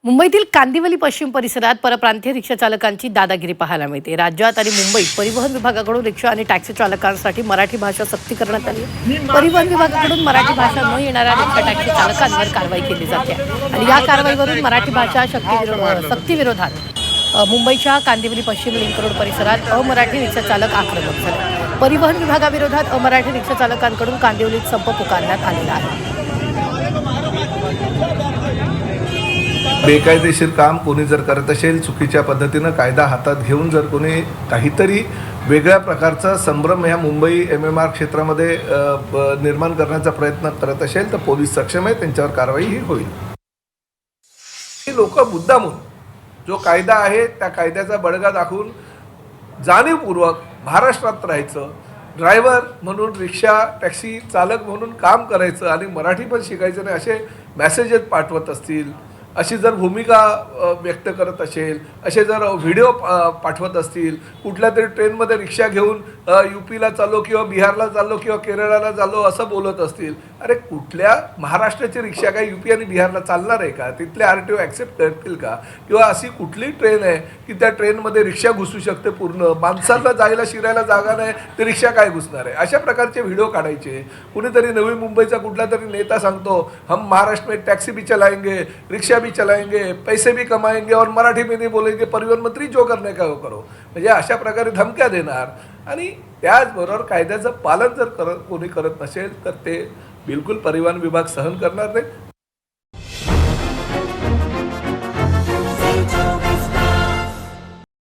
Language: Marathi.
मुंबईतील कांदिवली पश्चिम परिसरात परप्रांतीय रिक्षा चालकांची दादागिरी पाहायला मिळते। राज्यात आणि मुंबईत परिवहन विभागाकडून रिक्षा आणि टॅक्सी चालकांसाठी मराठी भाषा सक्ती करण्यात आली आहे। परिवहन विभागाकडून मराठी भाषा न येणाऱ्या रिक्षा टॅक्सी चालकांवर कारवाई केली जाते आणि या कारवाईवरून मराठी भाषा सक्तीविरोधात मुंबईच्या कांदिवली पश्चिम लिंक रोड परिसरात अमराठी रिक्षा चालक आक्रमक झाले। परिवहन विभागाविरोधात अमराठी रिक्षा चालकांकडून कांदिवलीत संप पुकारण्यात आलेला आहे। बेकायदेशीर काम कोणी जर करत असेल, चुकीच्या पद्धतीनं कायदा हातात घेऊन जर कोणी काहीतरी वेगळ्या प्रकारचा संभ्रम ह्या मुंबई MMR क्षेत्रामध्ये निर्माण करण्याचा प्रयत्न करत असेल तर पोलीस सक्षम आहे, त्यांच्यावर कारवाई ही होईल। ही लोक मुद्दामून जो कायदा आहे त्या कायद्याचा बडगा दाखवून जाणीवपूर्वक महाराष्ट्रात राहायचं, ड्रायव्हर म्हणून रिक्षा टॅक्सी चालक म्हणून काम करायचं आणि मराठी पण शिकायचं नाही असे मेसेजेस पाठवत असतील, अशी जर भूमिका व्यक्त करत असेल, असे जर व्हिडिओ पाठवत असतील, कुठल्या तरी ट्रेनमध्ये रिक्षा घेऊन UPला चाललो किंवा बिहारला चाललो किंवा केरळला चाललो असं बोलत असतील, अरे कुठल्या महाराष्ट्राची रिक्षा काय UP आणि बिहारला चालणार आहे का? तिथले RTO ॲक्सेप्ट करतील का? किंवा अशी कुठली ट्रेन आहे की त्या ट्रेनमध्ये रिक्षा घुसू शकते, पूर्ण माणसांना जायला शिरायला जागा नाही ते रिक्षा काय घुसणार आहे? अशा प्रकारचे व्हिडिओ काढायचे। कुणीतरी नवी मुंबईचा कुठला तरी नेता सांगतो हम महाराष्ट्र में टॅक्सी भी चलाएंगे, रिक्षा भी चलाएंगे, पैसे भी कमाएंगे और मराठी में नहीं बोलेंगे, परिवहन मंत्री जो करने का वो करो, म्हणजे अशा प्रकारे धमक्या देणार। आणि त्याचबरोबर कायद्याचं पालन जर कोणी करत नसेल तर ते बिलकुल परिवहन विभाग सहन करणार नाही।